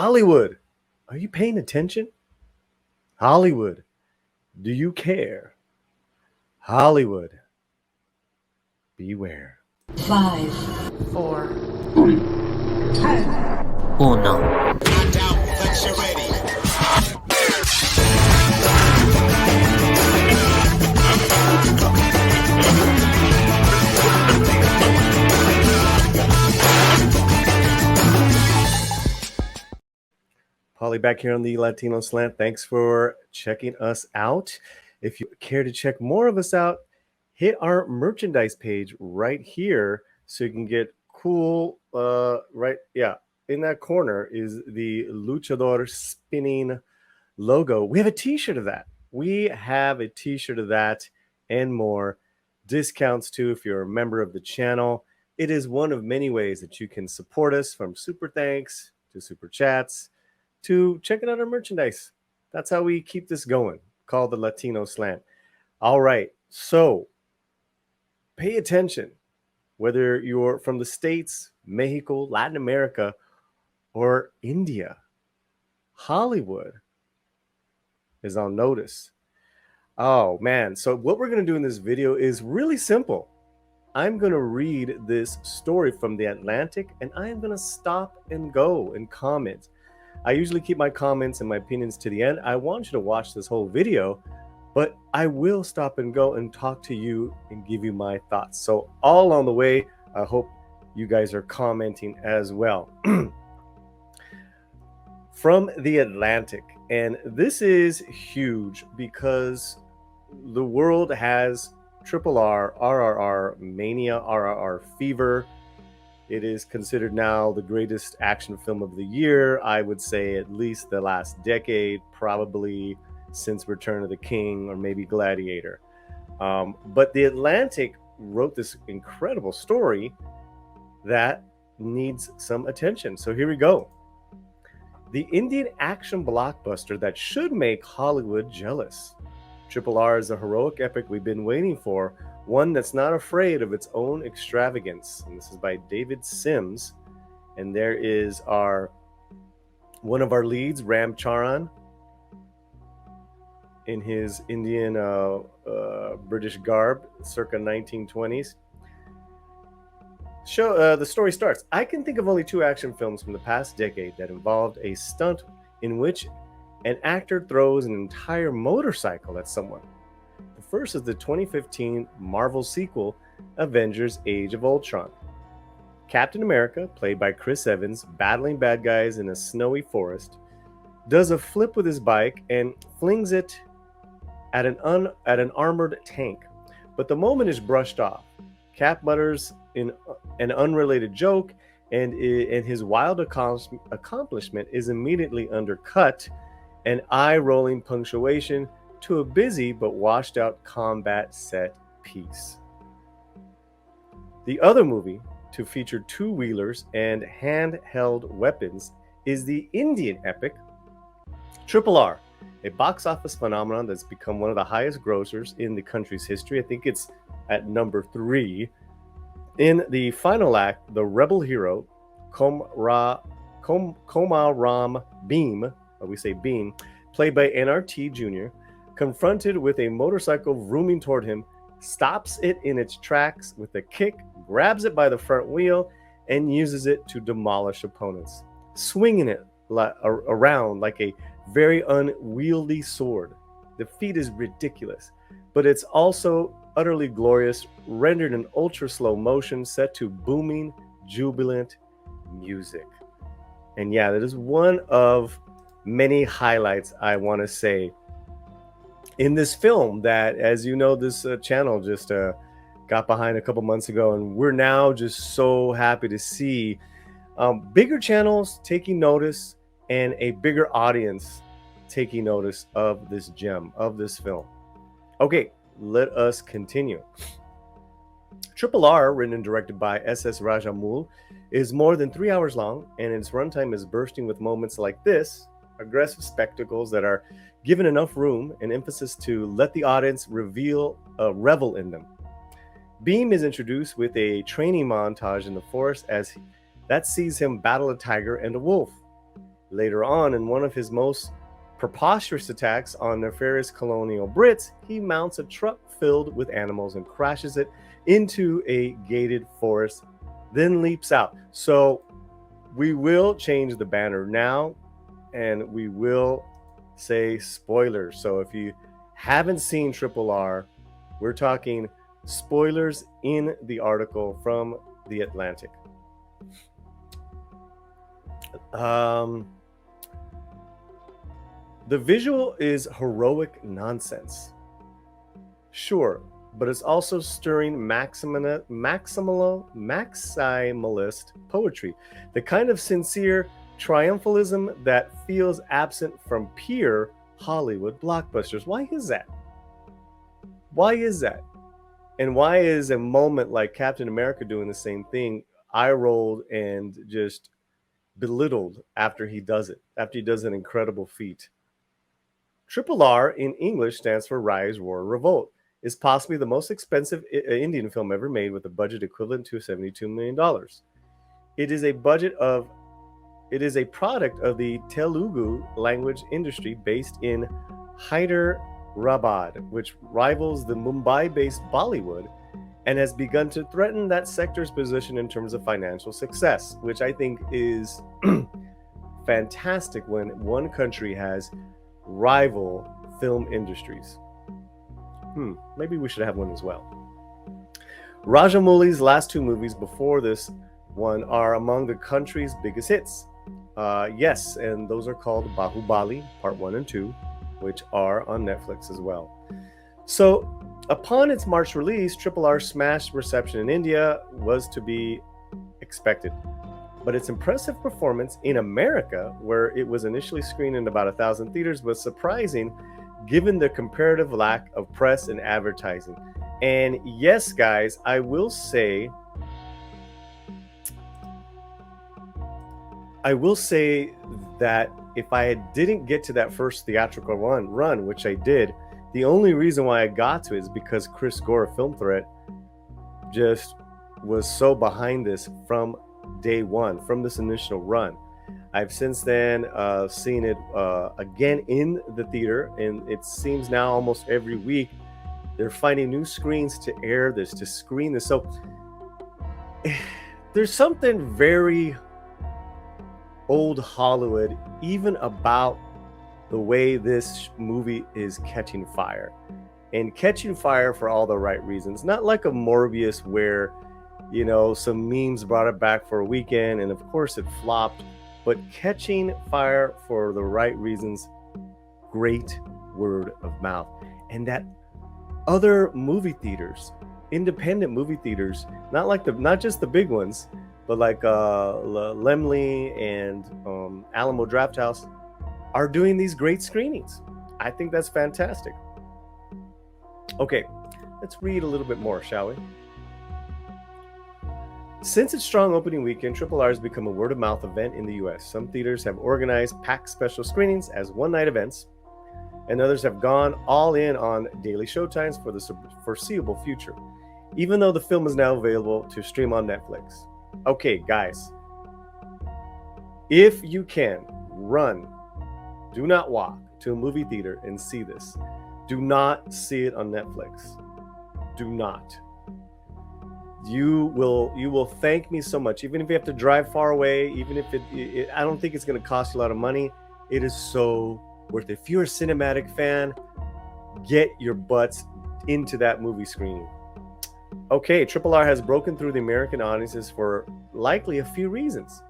Hollywood, are you paying attention? Hollywood, do you care? Hollywood, beware. 5, 4, 3, 2, 1. Polly back here on the Latino Slant. Thanks for checking us out. If you care to check more of us out, hit our merchandise page right here so you can get cool, in that corner is the Luchador spinning logo. We have a t-shirt of that. We have a t-shirt of that and more. Discounts too if you're a member of the channel. It is one of many ways that you can support us, from super thanks to super chats to checking out our merchandise. That's how we keep this going, called the Latino Slant. All right, so pay attention. Whether you're from the States, Mexico, Latin America, or India, Hollywood is on notice. Oh man, so what we're going to do in this video is really simple. I'm going to read this story from The Atlantic, and I am going to stop and go and comment. I usually keep my comments and my opinions to the end. I want you to watch this whole video, but I will stop and go and talk to you and give you my thoughts. So all along the way, I hope you guys are commenting as well. From The Atlantic, and this is huge because the world has RRR mania, RRR fever. It is considered now the greatest action film of the year. I would say at least the last decade, probably since Return of the King or maybe Gladiator. But The Atlantic wrote this incredible story that needs some attention. So here we go. The Indian action blockbuster that should make Hollywood jealous. RRR is a heroic epic we've been waiting for, one that's not afraid of its own extravagance. And this is by David Sims. And there is one of our leads, Ram Charan, in his Indian British garb, circa 1920s. The story starts. I can think of only 2 action films from the past decade that involved a stunt in which an actor throws an entire motorcycle at someone. The first is the 2015 Marvel sequel, Avengers: Age of Ultron. Captain America, played by Chris Evans, battling bad guys in a snowy forest, does a flip with his bike and flings it at an armored tank. But the moment is brushed off. Cap mutters in an unrelated joke, and his wild accomplishment is immediately undercut, an eye-rolling punctuation to a busy but washed-out combat set piece. The other movie to feature two-wheelers and handheld weapons is the Indian epic RRR, a box office phenomenon that's become one of the highest grossers in the country's history. I think it's at number 3. In the final act, the rebel hero, Komaram Beam, we say Beam, played by NRT Jr., confronted with a motorcycle vrooming toward him, stops it in its tracks with a kick, grabs it by the front wheel, and uses it to demolish opponents, swinging it around like a very unwieldy sword. The feat is ridiculous, but it's also utterly glorious, rendered in ultra slow motion, set to booming, jubilant music. And yeah, that is one of many highlights I want to say in this film that, as you know, this channel just got behind a couple months ago, and we're now just so happy to see bigger channels taking notice and a bigger audience taking notice of this gem, of this film. Okay, let us continue. RRR, written and directed by S.S. Rajamoul, is more than 3 hours long, and its runtime is bursting with moments like this, aggressive spectacles that are given enough room and emphasis to let the audience revel in them. Beam is introduced with a training montage in the forest that sees him battle a tiger and a wolf. Later on, in one of his most preposterous attacks on nefarious colonial Brits, he mounts a truck filled with animals and crashes it into a gated forest, then leaps out. So we will change the banner now, and we will say spoilers. So if you haven't seen RRR, we're talking spoilers in the article from The Atlantic. The visual is heroic nonsense. Sure, but it's also stirring maximalist poetry, the kind of sincere triumphalism that feels absent from pure Hollywood blockbusters. Why is that? Why is that? And why is a moment like Captain America doing the same thing eye rolled and just belittled after he does it, after he does an incredible feat? RRR in English stands for Rise, Roar, Revolt. Is possibly the most expensive Indian film ever made, with a budget equivalent to $72 million. It is a product of the Telugu language industry based in Hyderabad, which rivals the Mumbai-based Bollywood, and has begun to threaten that sector's position in terms of financial success, which I think is fantastic when one country has rival film industries. Maybe we should have one as well. Rajamouli's last two movies before this one are among the country's biggest hits. Yes, and those are called Bahubali Part 1 and 2, which are on Netflix as well. So, upon its March release, RRR's smash reception in India was to be expected. But its impressive performance in America, where it was initially screened in about 1,000 theaters, was surprising given the comparative lack of press and advertising. And yes, guys, I will say that if I didn't get to that first theatrical run, which I did, the only reason why I got to it is because Chris Gore, Film Threat, just was so behind this from day one, from this initial run. I've since then seen it again in the theater, and it seems now almost every week they're finding new screens to air this, to screen this. So there's something very old Hollywood even about the way this movie is catching fire, and catching fire for all the right reasons. Not like a Morbius where, you know, some memes brought it back for a weekend and of course it flopped, but catching fire for the right reasons. Great word of mouth. And that other movie theaters, independent movie theaters, not just the big ones, but like Lemley and Alamo Drafthouse, are doing these great screenings. I think that's fantastic. Okay, let's read a little bit more, shall we? Since its strong opening weekend, RRR has become a word-of-mouth event in the US. Some theaters have organized packed special screenings as one-night events, and others have gone all in on daily showtimes for the foreseeable future, even though the film is now available to stream on Netflix. Okay, guys, if you can, run, do not walk to a movie theater and see this. Do not see it on Netflix. Do not. You will thank me so much, even if you have to drive far away, even if I don't think it's going to cost you a lot of money. It is so worth it. If you're a cinematic fan, get your butts into that movie screening. Okay, RRR has broken through the American audiences for likely a few reasons.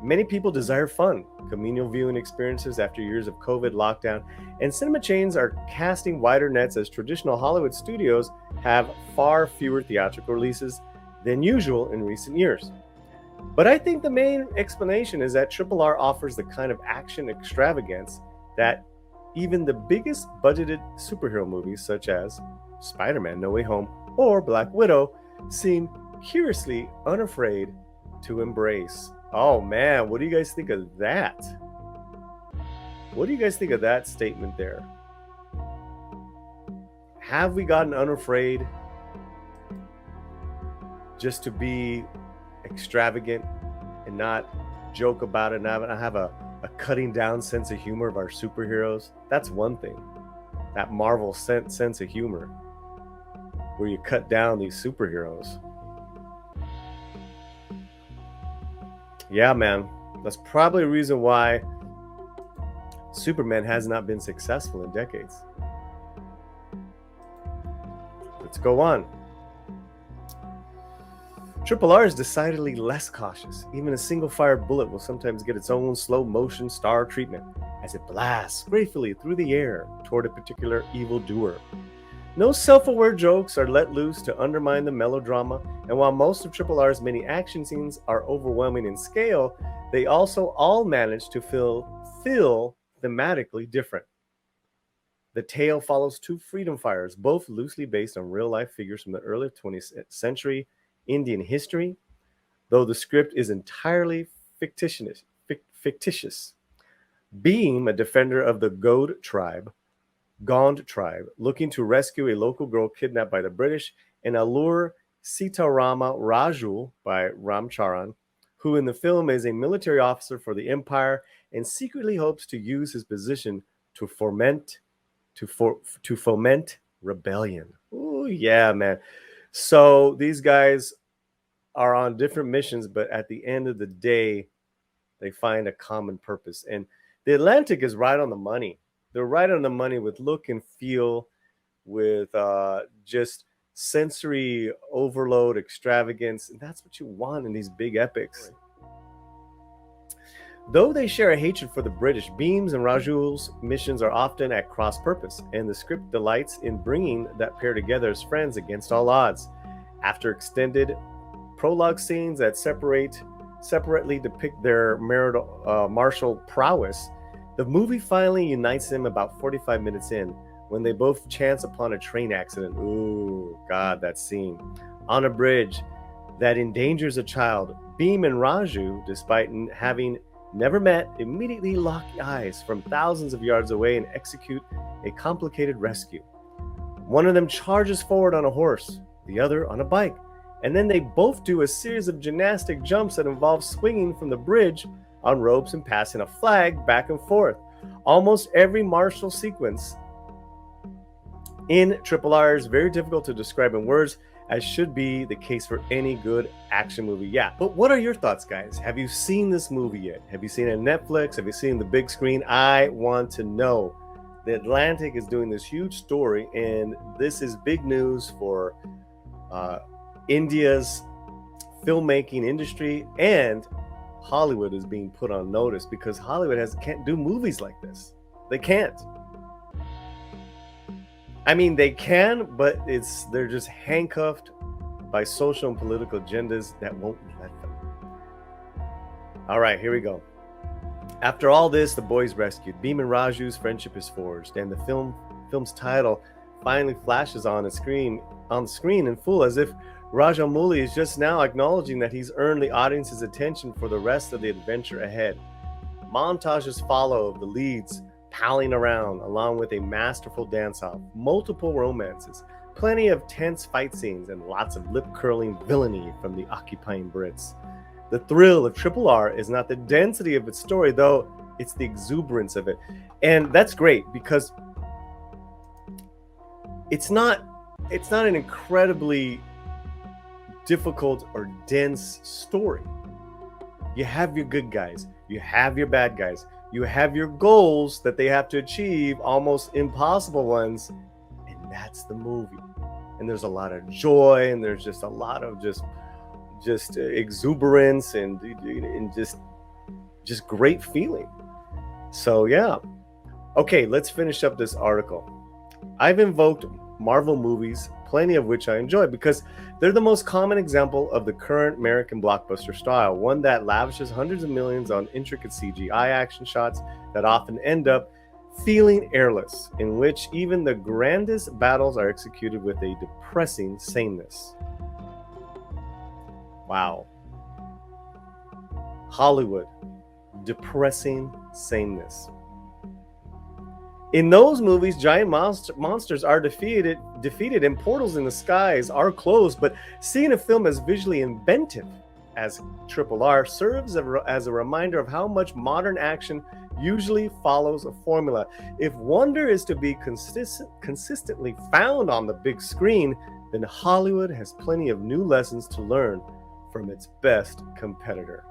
Many people desire fun, communal viewing experiences after years of COVID lockdown, and cinema chains are casting wider nets as traditional Hollywood studios have far fewer theatrical releases than usual in recent years. But I think the main explanation is that RRR offers the kind of action extravagance that even the biggest budgeted superhero movies such as Spider-Man: No Way Home or Black Widow seem curiously unafraid to embrace. Oh man, what do you guys think of that? What do you guys think of that statement there? Have we gotten unafraid just to be extravagant and not joke about it, and have a a cutting down sense of humor of our superheroes. That's one thing. That Marvel sense of humor, where you cut down these superheroes. Yeah, man. That's probably a reason why Superman has not been successful in decades. Let's go on. RRR is decidedly less cautious. Even a single-fired bullet will sometimes get its own slow-motion star treatment as it blasts gratefully through the air toward a particular evildoer. No self-aware jokes are let loose to undermine the melodrama, and while most of RRR's many action scenes are overwhelming in scale, they also all manage to feel thematically different. The tale follows two freedom fighters, both loosely based on real-life figures from the early 20th century Indian history, though the script is entirely fictitious. Being a defender of the Gond tribe, looking to rescue a local girl kidnapped by the British and allure Sitarama Raju by Ramcharan, who in the film is a military officer for the Empire and secretly hopes to use his position to foment rebellion. Oh yeah, man. So these guys are on different missions, but at the end of the day, they find a common purpose. And the Atlantic is right on the money. They're right on the money with look and feel, with just sensory overload, extravagance. And that's what you want in these big epics. Though they share a hatred for the British, Beam's and Rajul's missions are often at cross purpose, and the script delights in bringing that pair together as friends against all odds. After extended prologue scenes that separately depict their martial prowess, the movie finally unites them about 45 minutes in, when they both chance upon a train accident. Ooh, God, that scene. On a bridge that endangers a child. Beam and Raju, despite having never met, immediately lock eyes from thousands of yards away and execute a complicated rescue. One of them charges forward on a horse, the other on a bike, and then they both do a series of gymnastic jumps that involve swinging from the bridge on ropes and passing a flag back and forth. Almost every martial sequence in RRR is very difficult to describe in words, as should be the case for any good action movie. Yeah, but what are your thoughts, guys? Have you seen this movie yet? Have you seen it on Netflix? Have you seen the big screen? I want to know. The Atlantic is doing this huge story, and this is big news for India's filmmaking industry, and Hollywood is being put on notice because Hollywood can't do movies like this. They can't. I mean, they can, but they're just handcuffed by social and political agendas that won't let them. All right, here we go. After all this, the boys rescued. Beam and Raju's friendship is forged, and the film's title finally flashes on the screen in full, as if Rajamouli is just now acknowledging that he's earned the audience's attention for the rest of the adventure ahead. Montages follow of the leads palling around, along with a masterful dance-off, multiple romances, plenty of tense fight scenes, and lots of lip-curling villainy from the occupying Brits. The thrill of RRR is not the density of its story, though it's the exuberance of it. And that's great, because it's not an incredibly difficult or dense story. You have your good guys, you have your bad guys, you have your goals that they have to achieve, almost impossible ones, and that's the movie. And there's a lot of joy, and there's just a lot of just exuberance and just great feeling. So yeah. Okay, let's finish up this article. I've invoked Marvel movies, plenty of which I enjoy, because they're the most common example of the current American blockbuster style, one that lavishes hundreds of millions on intricate CGI action shots that often end up feeling airless, in which even the grandest battles are executed with a depressing sameness. Wow. Hollywood, depressing sameness. In those movies, giant monsters are defeated and portals in the skies are closed, but seeing a film as visually inventive as RRR serves as a reminder of how much modern action usually follows a formula. If wonder is to be consistently found on the big screen, then Hollywood has plenty of new lessons to learn from its best competitor.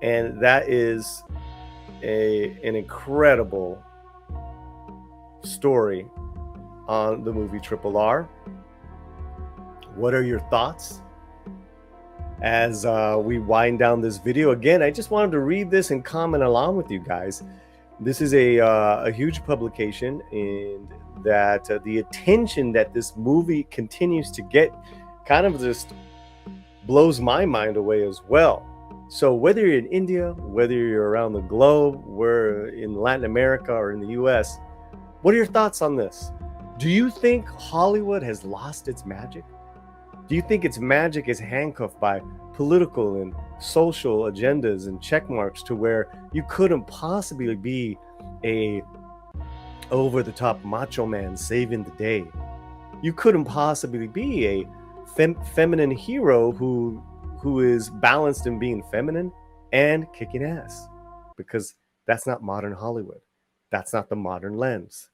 And that is an incredible story on the movie RRR. What are your thoughts? As we wind down this video, again, I just wanted to read this and comment along with you guys. This is a huge publication, and that the attention that this movie continues to get kind of just blows my mind away as well. So whether you're in India, whether you're around the globe, we're in Latin America or in the US, what are your thoughts on this? Do you think Hollywood has lost its magic? Do you think its magic is handcuffed by political and social agendas and check marks to where you couldn't possibly be a over-the-top macho man saving the day? You couldn't possibly be a feminine hero who is balanced in being feminine and kicking ass, because that's not modern Hollywood. That's not the modern lens.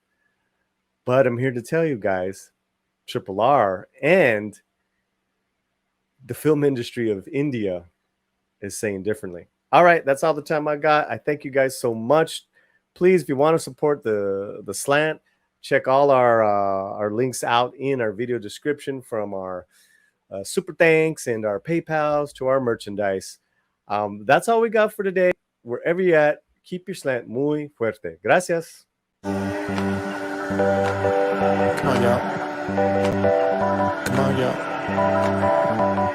But I'm here to tell you guys, RRR and the film industry of India is saying differently. All right, that's all the time I got. I thank you guys so much. Please, if you want to support the slant, check all our links out in our video description, from our super thanks and our PayPals to our merchandise. That's all we got for today. Wherever you're at, keep your slant muy fuerte. Gracias. Come on, y'all. Come on, y'all.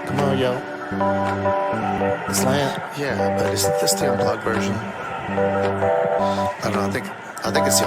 Come on, y'all. The slant. Yeah, but isn't this the unplugged version? I don't know. I think it's the